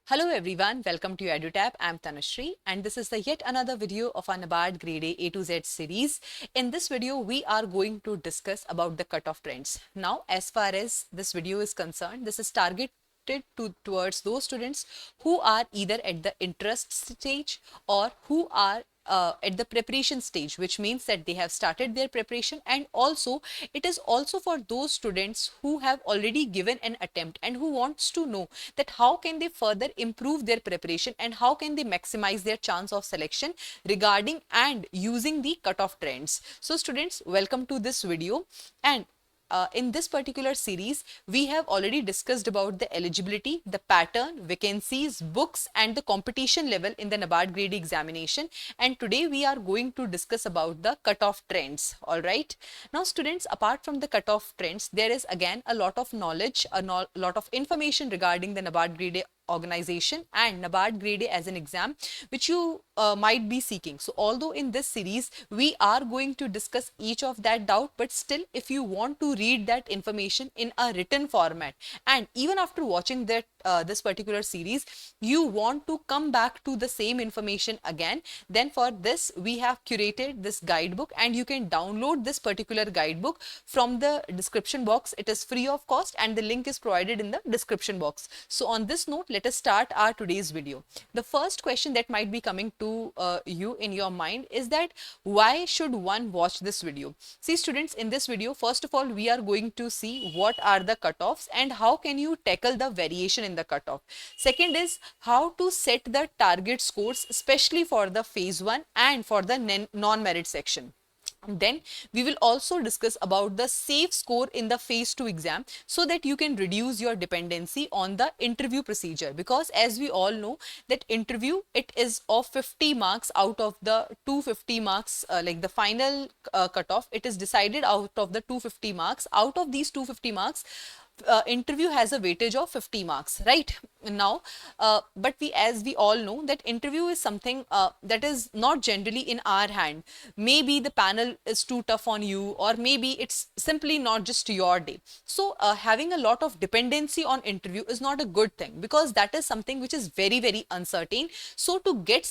Hello everyone, welcome to EduTap. I'm Tanushree and this is the yet another video of our NABARD Grade A to Z series. In this video, we are going to discuss about the cutoff trends. Now, as far as this video is concerned, this is targeted towards those students who are either at the interest stage or who are at the preparation stage, which means that they have started their preparation, and also it is also for those students who have already given an attempt and who wants to know that how can they further improve their preparation and how can they maximize their chance of selection regarding and using the cutoff trends. So students, welcome to this video. And in this particular series, we have already discussed about the eligibility, the pattern, vacancies, books and the competition level in the NABARD grade examination. And today we are going to discuss about the cutoff trends. All right. Now students, apart from the cutoff trends, there is again a lot of knowledge, lot of information regarding the NABARD grade organization and NABARD grade A as an exam which you might be seeking. So although in this series we are going to discuss each of that doubt, but still if you want to read that information in a written format and even after watching that this particular series you want to come back to the same information again, then for this we have curated this guidebook and you can download this particular guidebook from the description box. It is free of cost and the link is provided in the description box. So on this note, let us start our today's video. The first question that might be coming to you in your mind is that why should one watch this video? See students, in this video, first of all, we are going to see what are the cutoffs and how can you tackle the variation in the cutoff. Second is how to set the target scores, especially for the phase 1 and for the non-merit section. Then we will also discuss about the safe score in the phase 2 exam so that you can reduce your dependency on the interview procedure, because as we all know that interview, it is of 50 marks out of the 250 marks, like the final cutoff, it is decided out of the 250 marks. Out of these 250 marks, interview has a weightage of 50 marks, right? Now, but as we all know that interview is something that is not generally in our hand. Maybe the panel is too tough on you, or maybe it's simply not just your day. So having a lot of dependency on interview is not a good thing, because that is something which is very, very uncertain. So to get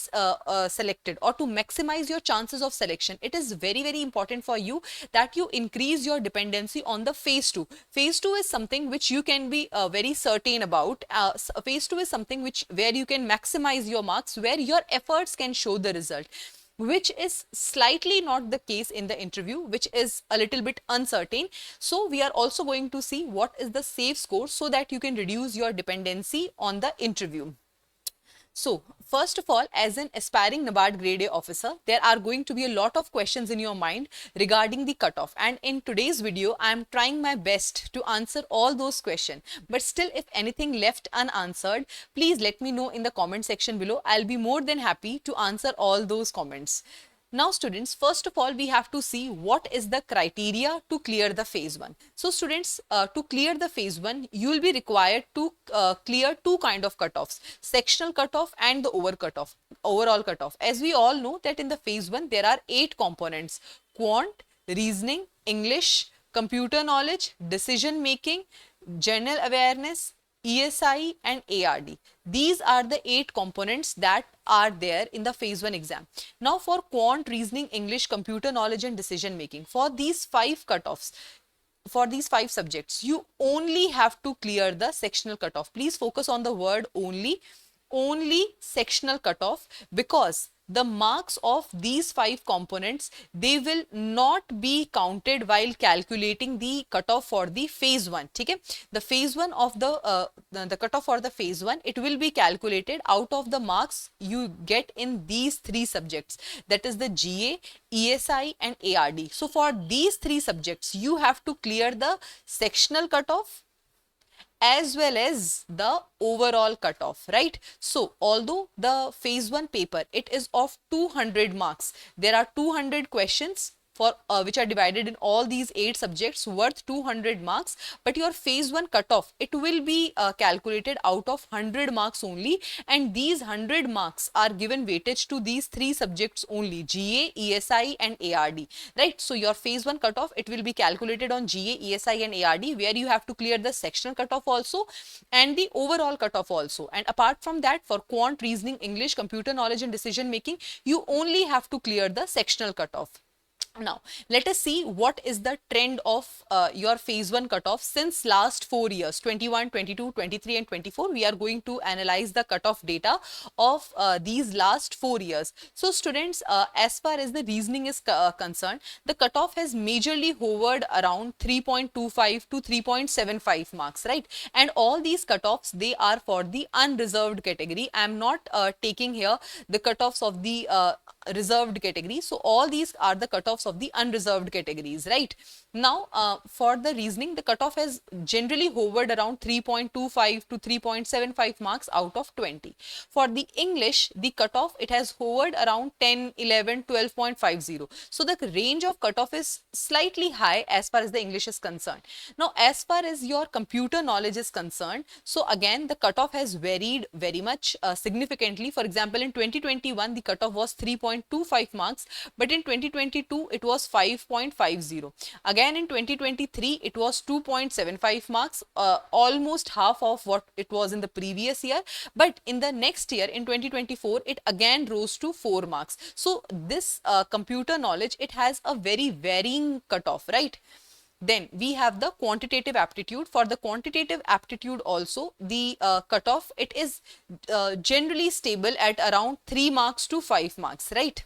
selected or to maximize your chances of selection, it is very, very important for you that you increase your dependency on the phase 2. Phase 2 is something which you can be very certain about. Phase 2 is something where you can maximize your marks, where your efforts can show the result, which is slightly not the case in the interview, which is a little bit uncertain. So we are also going to see what is the safe score so that you can reduce your dependency on the interview. So first of all, as an aspiring NABARD grade A officer, there are going to be a lot of questions in your mind regarding the cutoff, and in today's video I am trying my best to answer all those questions. But still, if anything left unanswered, please let me know in the comment section below. I'll be more than happy to answer all those comments. Now students, first of all, we have to see what is the criteria to clear the phase 1. So students, to clear the phase 1, you will be required to clear two kind of cutoffs: sectional cutoff and the overall cutoff. As we all know that in the phase 1, there are 8 components: quant, reasoning, English, computer knowledge, decision making, general awareness, ESI and ARD. These are the 8 components that are there in the phase 1 exam. Now for quant, reasoning, English, computer knowledge and decision making, for these 5 cutoffs, for these 5 subjects, you only have to clear the sectional cutoff. Please focus on the word only sectional cutoff, because the marks of these 5 components, they will not be counted while calculating the cutoff for the phase 1. Okay? The phase 1 of the cutoff for the phase 1, it will be calculated out of the marks you get in these 3 subjects, that is the GA, ESI and ARD. So for these 3 subjects, you have to clear the sectional cutoff as well as the overall cutoff, right? So although the phase 1 paper, it is of 200 marks, there are 200 questions for which are divided in all these 8 subjects worth 200 marks, but your phase 1 cutoff, it will be calculated out of 100 marks only, and these 100 marks are given weightage to these 3 subjects only, GA, ESI and ARD, right? So your phase 1 cutoff, it will be calculated on GA, ESI and ARD, where you have to clear the sectional cutoff also and the overall cutoff also. And apart from that, for quant, reasoning, English, computer knowledge and decision making, you only have to clear the sectional cutoff. Now, let us see what is the trend of your phase 1 cutoff since last 4 years, 21, 22, 23 and 24. We are going to analyze the cutoff data of these last 4 years. So students, as far as the reasoning is concerned, the cutoff has majorly hovered around 3.25 to 3.75 marks, right? And all these cutoffs, they are for the unreserved category. I am not taking here the cutoffs of the reserved category. So all these are the cutoffs of the unreserved categories, right? Now, for the reasoning, the cutoff has generally hovered around 3.25 to 3.75 marks out of 20. For the English, the cutoff, it has hovered around 10, 11, 12.50. So the range of cutoff is slightly high as far as the English is concerned. Now, as far as your computer knowledge is concerned, so again, the cutoff has varied very much significantly. For example, in 2021, the cutoff was 3.25 marks, but in 2022, it was 5.50. Again, in 2023, it was 2.75 marks, almost half of what it was in the previous year. But in the next year, in 2024, it again rose to 4 marks. So this computer knowledge, it has a very varying cutoff, right? Then we have the quantitative aptitude. For the quantitative aptitude also, the cutoff, it is generally stable at around 3 marks to 5 marks, right?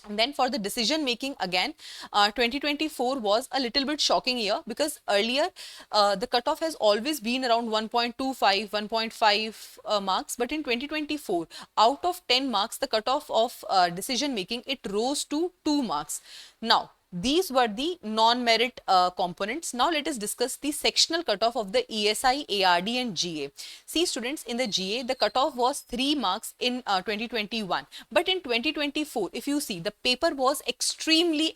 And then for the decision making, again, 2024 was a little bit shocking year, because earlier the cutoff has always been around 1.25, 1.5 marks. But in 2024, out of 10 marks, the cutoff of decision making, it rose to 2 marks. Now, these were the non-merit components. Now let us discuss the sectional cutoff of the ESI, ARD and GA. See students, in the GA, the cutoff was 3 marks in 2021. But in 2024, if you see, the paper was extremely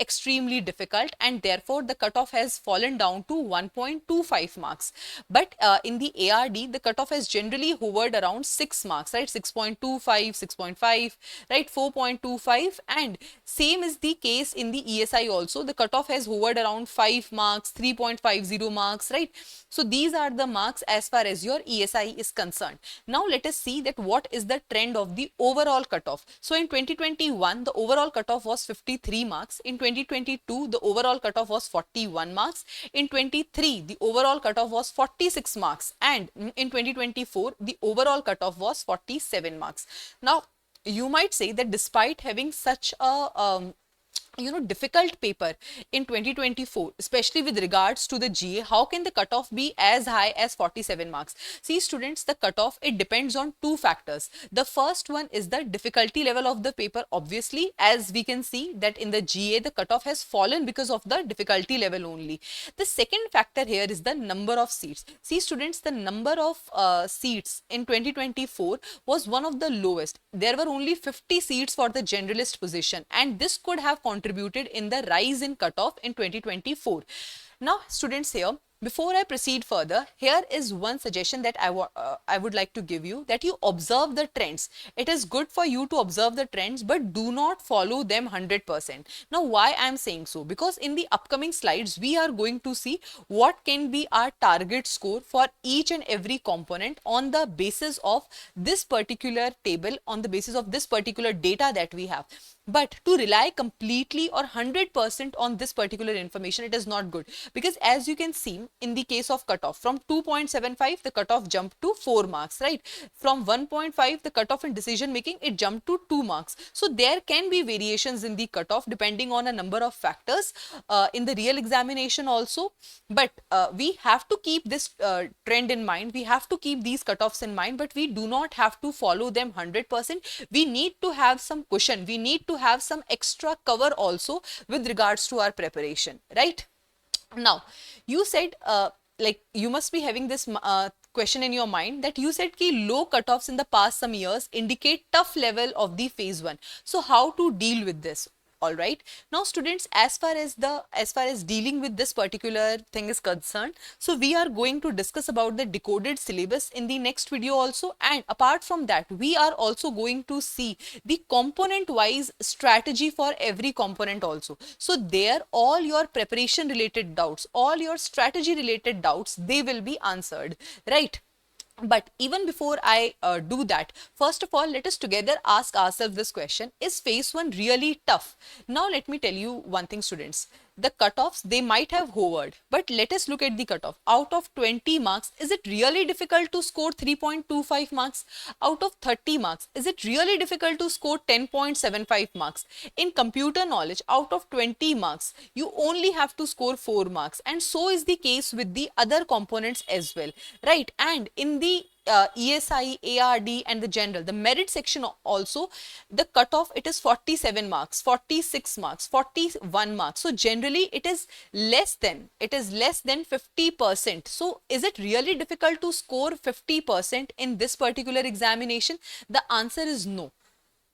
difficult, and therefore the cutoff has fallen down to 1.25 marks. But in the ARD, the cutoff has generally hovered around 6 marks, right? 6.25, 6.5, right? 4.25, and same is the case in the ESI also. The cutoff has hovered around 5 marks, 3.50 marks, right? So these are the marks as far as your ESI is concerned. Now let us see that what is the trend of the overall cutoff. So in 2021, the overall cutoff was 53 marks. In 2022, the overall cutoff was 41 marks. In 23, the overall cutoff was 46 marks. And in 2024, the overall cutoff was 47 marks. Now, you might say that despite having such a difficult paper in 2024, especially with regards to the GA, how can the cutoff be as high as 47 marks? See students, the cutoff, it depends on 2 factors. The first one is the difficulty level of the paper. Obviously, as we can see that in the GA, the cutoff has fallen because of the difficulty level only. The second factor here is the number of seats. See students, the number of seats in 2024 was one of the lowest. There were only 50 seats for the generalist position, and this could have contributed in the rise in cutoff in 2024. Now students, here, before I proceed further, here is one suggestion that I would like to give you, that you observe the trends. It is good for you to observe the trends, but do not follow them 100%. Now, why I am saying so? Because in the upcoming slides, we are going to see what can be our target score for each and every component on the basis of this particular table, on the basis of this particular data that we have. But to rely completely or 100% on this particular information, it is not good, because as you can see, in the case of cutoff, from 2.75, the cutoff jumped to 4 marks, right? From 1.5, the cutoff in decision making, it jumped to 2 marks. So there can be variations in the cutoff depending on a number of factors in the real examination also. But we have to keep this trend in mind. We have to keep these cutoffs in mind, but we do not have to follow them 100%. We need to have some cushion. We need to have some extra cover also with regards to our preparation, right? Now, you said like you must be having this question in your mind, that you said ki low cutoffs in the past some years indicate tough level of the phase 1. So how to deal with this? All right. Now students, as far as dealing with this particular thing is concerned, so we are going to discuss about the decoded syllabus in the next video also, and apart from that we are also going to see the component wise strategy for every component also. So there all your preparation related doubts, all your strategy related doubts, they will be answered, right? But even before I do that, first of all, let us together ask ourselves this question: is phase 1 really tough? Now, let me tell you one thing, students. The cutoffs, they might have hovered, but let us look at the cutoff. Out of 20 marks, is it really difficult to score 3.25 marks? Out of 30 marks, is it really difficult to score 10.75 marks? In computer knowledge, out of 20 marks, you only have to score 4 marks. And so is the case with the other components as well, right? And in the ESI, ARD and the general, the merit section also, the cutoff, it is 47 marks, 46 marks, 41 marks. So generally it is less than 50%. So is it really difficult to score 50% in this particular examination? The answer is no,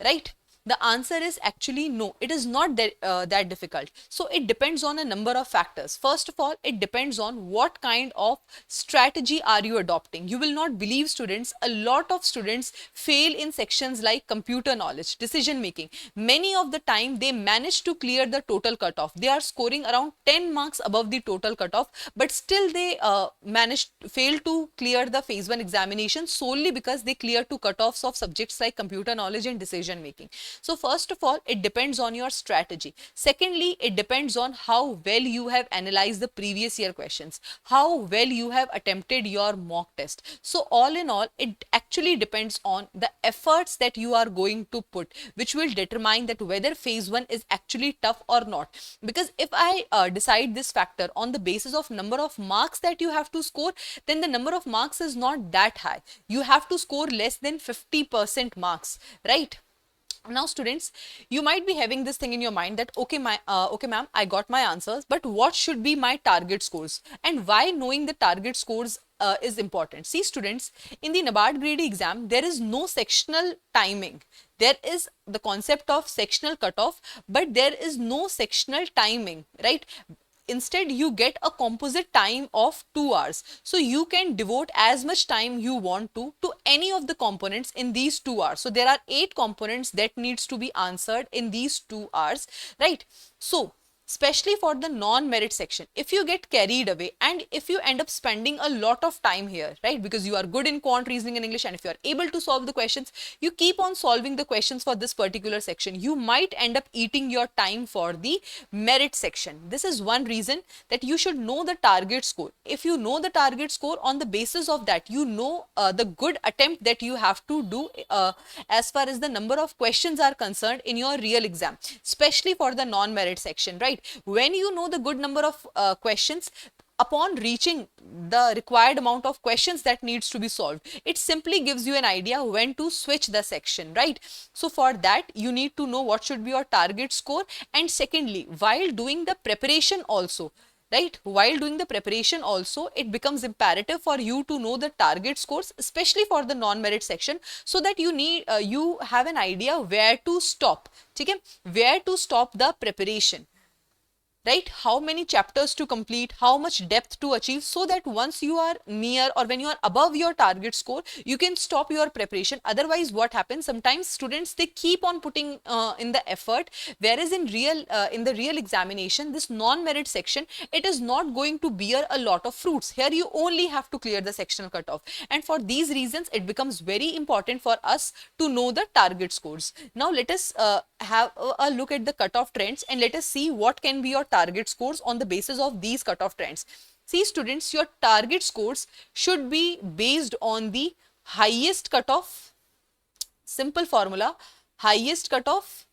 right? The answer is actually no. It is not that difficult. So it depends on a number of factors. First of all, it depends on what kind of strategy are you adopting. You will not believe, students, a lot of students fail in sections like computer knowledge, decision making. Many of the time they manage to clear the total cutoff. They are scoring around 10 marks above the total cutoff, but still they fail to clear the phase 1 examination solely because they clear two cutoffs of subjects like computer knowledge and decision making. So first of all, it depends on your strategy. Secondly, it depends on how well you have analyzed the previous year questions, how well you have attempted your mock test. So all in all, it actually depends on the efforts that you are going to put, which will determine that whether phase 1 is actually tough or not. Because if I decide this factor on the basis of number of marks that you have to score, then the number of marks is not that high. You have to score less than 50% marks, right? Now students, you might be having this thing in your mind that okay ma'am, I got my answers, but what should be my target scores, and why knowing the target scores is important. See students, in the NABARD grade exam there is no sectional timing. There is the concept of sectional cutoff, but there is no sectional timing, right? Instead you get a composite time of 2 hours, so you can devote as much time you want to any of the components in these 2 hours. So there are 8 components that needs to be answered in these 2 hours, right? So especially for the non-merit section, if you get carried away and if you end up spending a lot of time here, right, because you are good in quant, reasoning and English, and if you are able to solve the questions, you keep on solving the questions for this particular section, you might end up eating your time for the merit section. This is one reason that you should know the target score. If you know the target score, on the basis of that, you know the good attempt that you have to do as far as the number of questions are concerned in your real exam, especially for the non-merit section, right? When you know the good number of questions, upon reaching the required amount of questions that needs to be solved, it simply gives you an idea when to switch the section, right? So for that, you need to know what should be your target score. And secondly, while doing the preparation also, right, while doing the preparation also, it becomes imperative for you to know the target scores, especially for the non-merit section, so that you have an idea where to stop, okay? Where to stop the preparation, right? How many chapters to complete, how much depth to achieve, so that once you are near or when you are above your target score, you can stop your preparation. Otherwise, what happens, sometimes students, they keep on putting in the effort, whereas in the real examination, this non-merit section, it is not going to bear a lot of fruits. Here you only have to clear the sectional cutoff, and for these reasons it becomes very important for us to know the target scores. Now let us have a look at the cutoff trends, and let us see what can be your target scores on the basis of these cutoff trends. See students, your target scores should be based on the highest cutoff. Simple formula: highest cutoff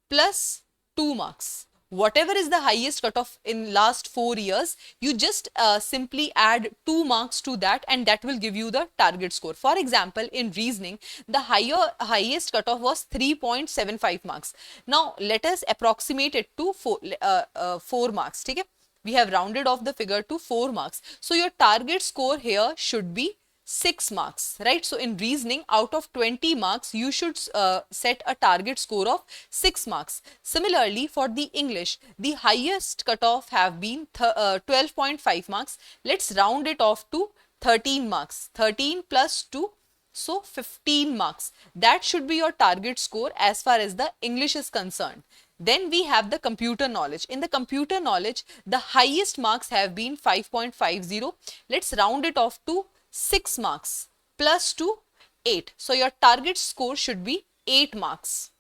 plus 2 marks. Whatever is the highest cutoff in last 4 years, you just simply add 2 marks to that, and that will give you the target score. For example, in reasoning, the highest cutoff was 3.75 marks. Now let us approximate it to 4 marks. Okay? We have rounded off the figure to 4 marks. So your target score here should be 6 marks, right? So in reasoning, out of 20 marks, you should set a target score of 6 marks. Similarly, for the English, the highest cutoff have been 12.5 marks. Let's round it off to 13 marks. 13 plus 2, so 15 marks. That should be your target score as far as the English is concerned. Then we have the computer knowledge. In the computer knowledge, the highest marks have been 5.50. Let's round it off to 6 marks plus 2, 8. So your target score should be 8 marks.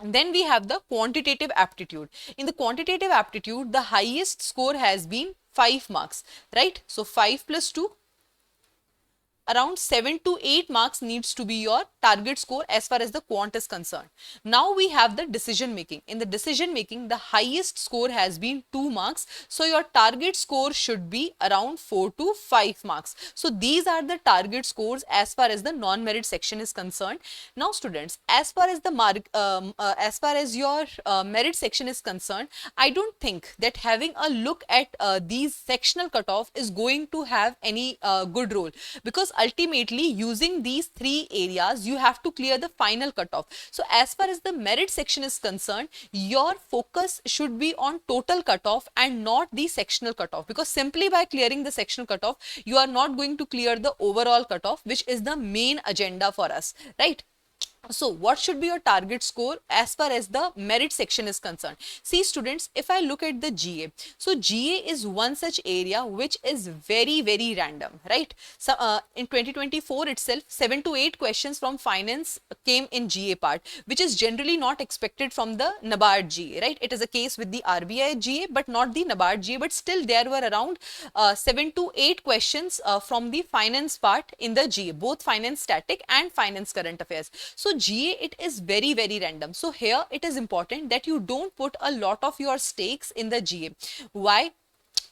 And then we have the quantitative aptitude. In the quantitative aptitude, the highest score has been 5 marks, right? So 5 plus 2, around 7 to 8 marks needs to be your target score as far as the quant is concerned. Now we have the decision making. In the decision making, the highest score has been 2 marks. So your target score should be around 4 to 5 marks. So these are the target scores as far as the non-merit section is concerned. Now students, as far as the your merit section is concerned, I don't think that having a look at these sectional cutoff is going to have any good role, because ultimately using these 3 areas you have to clear the final cutoff. So as far as the merit section is concerned, your focus should be on total cutoff and not the sectional cutoff, because simply by clearing the sectional cutoff you are not going to clear the overall cutoff, which is the main agenda for us, right? So what should be your target score as far as the merit section is concerned? See students, if I look at the GA, so GA is one such area which is very random, right? So in 2024 itself, 7 to 8 questions from finance came in GA part, which is generally not expected from the NABARD GA, right? It is a case with the RBI GA but not the NABARD GA, but still there were around 7 to 8 questions from the finance part in the GA, both finance static and finance current affairs. So GA, it is very random. So here it is important that you don't put a lot of your stakes in the GA. Why?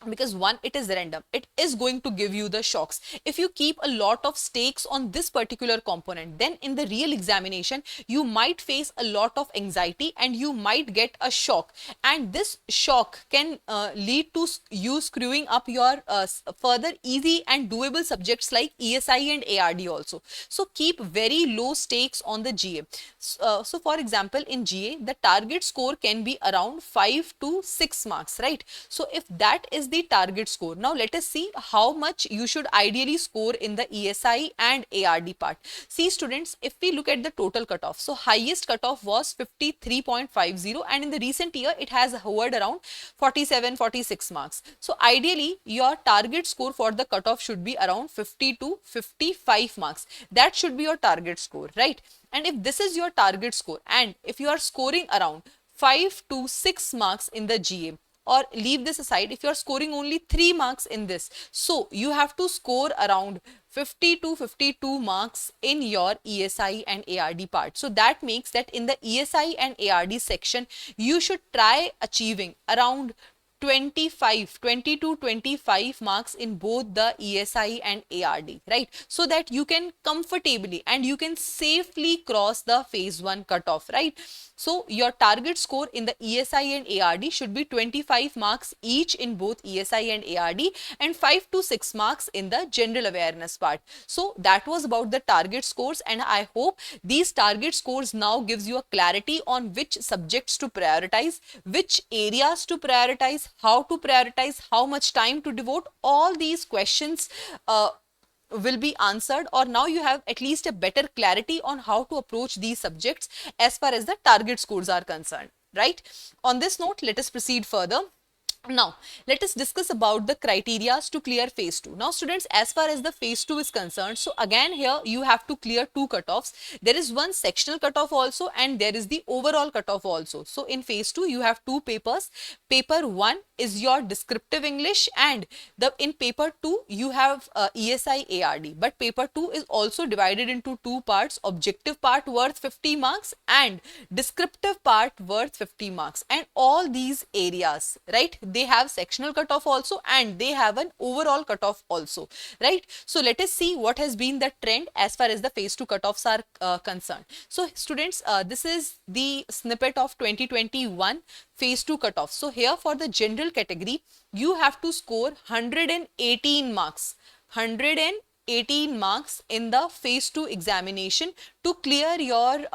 Because one, it is random. It is going to give you the shocks. If you keep a lot of stakes on this particular component, then in the real examination you might face a lot of anxiety and you might get a shock, and this shock can lead to you screwing up your further easy and doable subjects like ESI and ARD also. So keep very low stakes on the GA. So for example, in GA the target score can be around 5 to 6 marks, right? So if that is the target score, now let us see how much you should ideally score in the ESI and ARD part. See students, if we look at the total cutoff, so highest cutoff was 53.50 and in the recent year it has hovered around 47-46 marks. So ideally your target score for the cutoff should be around 50 to 55 marks. That should be your target score, right? And if this is your target score, and if you are scoring around 5 to 6 marks in the GA, or leave this aside, if you are scoring only 3 marks in this, so you have to score around 50 to 52 marks in your ESI and ARD part. So that makes that in the ESI and ARD section, you should try achieving around 20 to 25 marks in both the ESI and ARD, right? So that you can comfortably and you can safely cross the phase 1 cutoff, right? So your target score in the ESI and ARD should be 25 marks each in both ESI and ARD, and 5 to 6 marks in the general awareness part. So that was about the target scores, and I hope these target scores now gives you a clarity on which subjects to prioritize, which areas to prioritize, how to prioritize, how much time to devote. All these questions will be answered, or now you have at least a better clarity on how to approach these subjects as far as the target scores are concerned, right? On this note, let us proceed further. Now, let us discuss about the criteria to clear phase 2. Now, students, as far as the phase 2 is concerned, so again here you have to clear 2 cutoffs. There is one sectional cutoff also, and there is the overall cutoff also. So, in phase 2, you have 2 papers. Paper 1 is your descriptive English, and in paper 2, you have ESI ARD. But paper 2 is also divided into 2 parts, objective part worth 50 marks and descriptive part worth 50 marks. And all these areas, right, they have sectional cutoff also, and they have an overall cutoff also, right? So let us see what has been the trend as far as the phase 2 cutoffs are concerned. So students, this is the snippet of 2021 phase 2 cutoff. So here for the general category, you have to score 118 marks. 118 18 marks in the phase 2 examination to clear your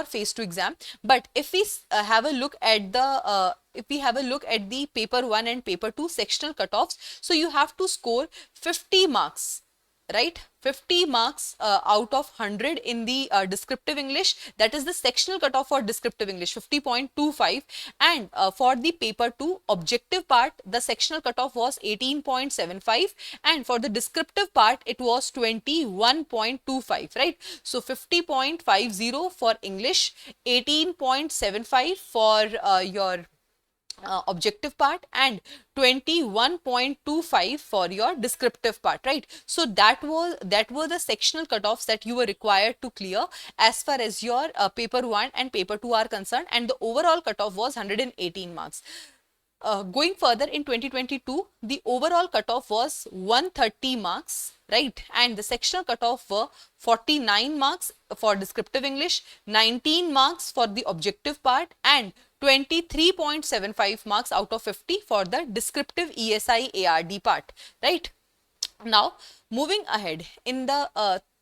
phase 2 exam. But if we have a look at the paper 1 and paper 2 sectional cutoffs, so you have to score 50 marks, right? 50 marks out of 100 in the descriptive English. That is the sectional cutoff for descriptive English, 50.25. And for the paper 2 objective part, the sectional cutoff was 18.75, and for the descriptive part it was 21.25, right? So 50.50 for English, 18.75 for your objective part, and 21.25 for your descriptive part, right? So that were the sectional cutoffs that you were required to clear as far as your paper 1 and paper 2 are concerned, and the overall cutoff was 118 marks. Going further, in 2022, the overall cutoff was 130 marks, right? And the sectional cutoff were 49 marks for descriptive English, 19 marks for the objective part, and 23.75 marks out of 50 for the descriptive ESI ARD part, right? Now, moving ahead, in the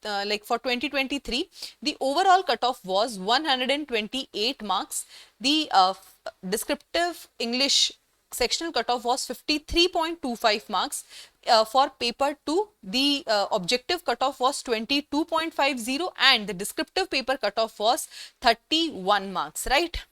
like for 2023, the overall cutoff was 128 marks. The descriptive English sectional cutoff was 53.25 marks. For paper 2, the objective cutoff was 22.50 and the descriptive paper cutoff was 31 marks, right?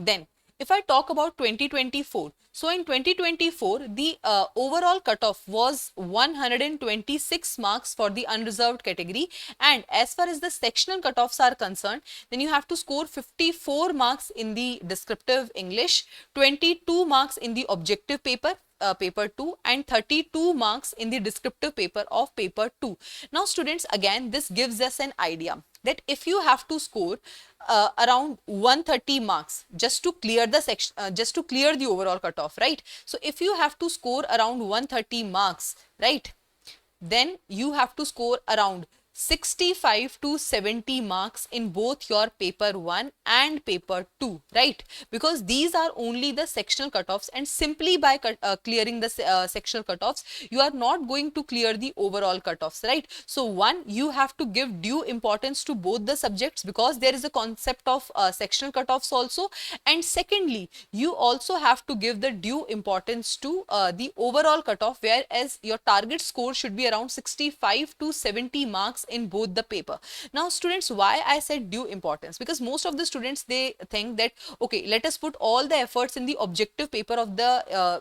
Then, if I talk about 2024, so in 2024, the overall cutoff was 126 marks for the unreserved category, and as far as the sectional cutoffs are concerned, then you have to score 54 marks in the descriptive English, 22 marks in the objective paper, paper 2, and 32 marks in the descriptive paper of paper 2. Now students, again this gives us an idea that if you have to score around 130 marks just to clear the section, just to clear the overall cutoff, right? So if you have to score around 130 marks, right, then you have to score around 65 to 70 marks in both your paper 1 and paper 2, right? Because these are only the sectional cutoffs, and simply by clearing the sectional cutoffs, you are not going to clear the overall cutoffs, right? So one, you have to give due importance to both the subjects because there is a concept of sectional cutoffs also, and secondly, you also have to give the due importance to the overall cutoff, whereas your target score should be around 65 to 70 marks in both the paper. Now students, why I said due importance? Because most of the students, they think that okay, let us put all the efforts in the objective paper of the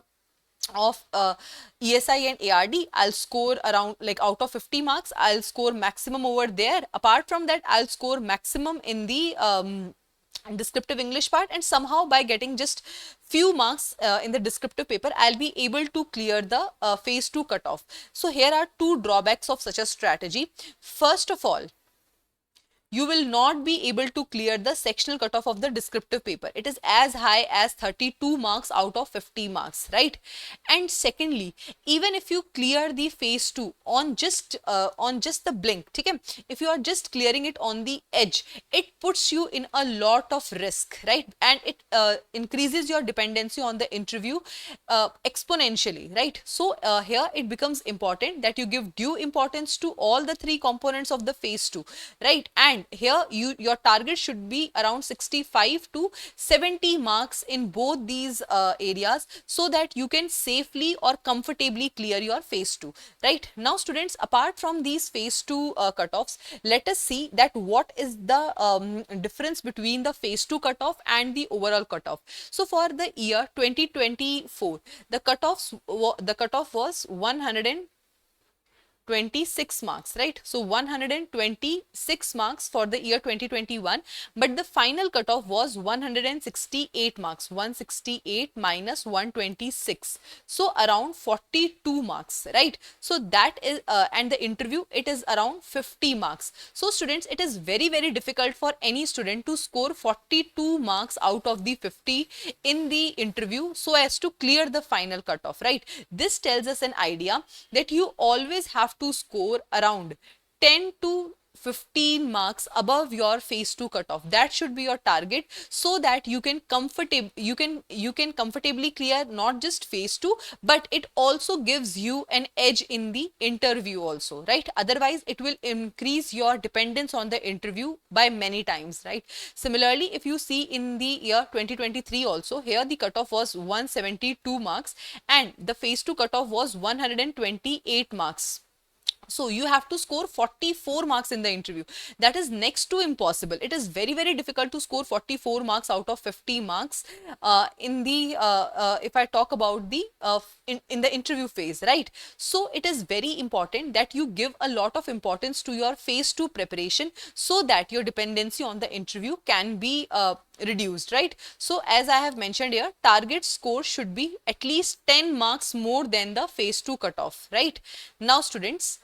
ESI and ARD. I'll score around, like, out of 50 marks, I'll score maximum over there. Apart from that, I'll score maximum in the descriptive English part, and somehow by getting just few marks in the descriptive paper, I'll be able to clear the phase 2 cutoff. So here are two drawbacks of such a strategy. First of all, you will not be able to clear the sectional cutoff of the descriptive paper. It is as high as 32 marks out of 50 marks, right? And secondly, even if you clear the phase 2 on just the blink, okay, if you are just clearing it on the edge, it puts you in a lot of risk, right? And it increases your dependency on the interview exponentially, right? So here it becomes important that you give due importance to all the three components of the phase 2, right? And here your target should be around 65 to 70 marks in both these areas, so that you can safely or comfortably clear your phase 2, right? Now students, apart from these phase 2 cutoffs, let us see that what is the difference between the phase 2 cutoff and the overall cutoff. So for the year 2024, the cutoff was 126 marks, right? So 126 marks for the year 2021, but the final cutoff was 168 marks, 168 minus 126, so around 42 marks, right? So that is and the interview, it is around 50 marks. So students, it is very difficult for any student to score 42 marks out of the 50 in the interview so as to clear the final cutoff, right? This tells us an idea that you always have to score around 10 to 15 marks above your phase 2 cutoff. That should be your target, so that you can comfortably clear not just phase 2, but it also gives you an edge in the interview also, right? Otherwise it will increase your dependence on the interview by many times, right? Similarly, if you see in the year 2023 also, here the cutoff was 172 marks and the phase 2 cutoff was 128 marks. So you have to score 44 marks in the interview. That is next to impossible. It is very, very difficult to score 44 marks out of 50 marks in the if I talk about the in the interview phase, right? So it is very important that you give a lot of importance to your phase 2 preparation, so that your dependency on the interview can be reduced, right? So as I have mentioned here, target score should be at least 10 marks more than the phase 2 cutoff, right? Now students,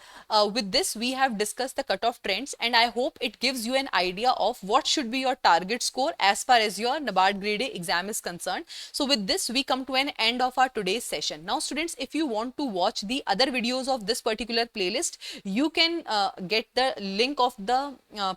with this we have discussed the cutoff trends, and I hope it gives you an idea of what should be your target score as far as your NABARD grade A exam is concerned. So with this we come to an end of our today's session. Now students, if you want to watch the other videos of this particular playlist, you can get the link of the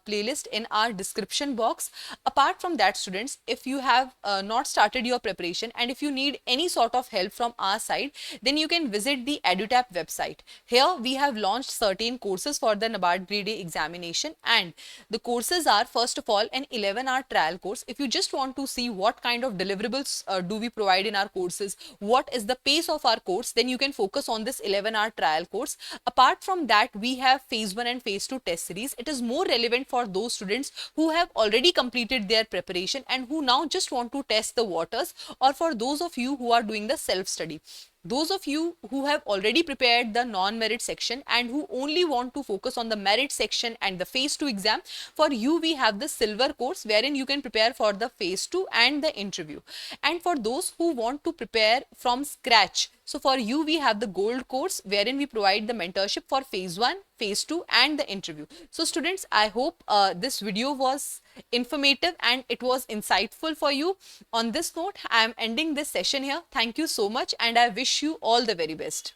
playlist in our description box. Apart from that students, if you have not started your preparation and if you need any sort of help from our side, then you can visit the EduTap website. Here we have launched certain courses for the NABARD grade A examination, and the courses are, first of all, an 11-hour trial course. If you just want to see what kind of deliverables do we provide in our courses, what is the pace of our course, then you can focus on this 11-hour trial course. Apart from that, we have phase 1 and phase 2 test series. It is more relevant for those students who have already completed their preparation and who now just want to test the waters, or for those of you who are doing the self-study. Those of you who have already prepared the non-merit section and who only want to focus on the merit section and the phase 2 exam, for you we have the silver course wherein you can prepare for the phase 2 and the interview. And for those who want to prepare from scratch, so for you we have the gold course wherein we provide the mentorship for phase 1, phase 2 and the interview. So students, I hope this video was informative and it was insightful for you. On this note, I am ending this session here. Thank you so much and I wish you all the very best.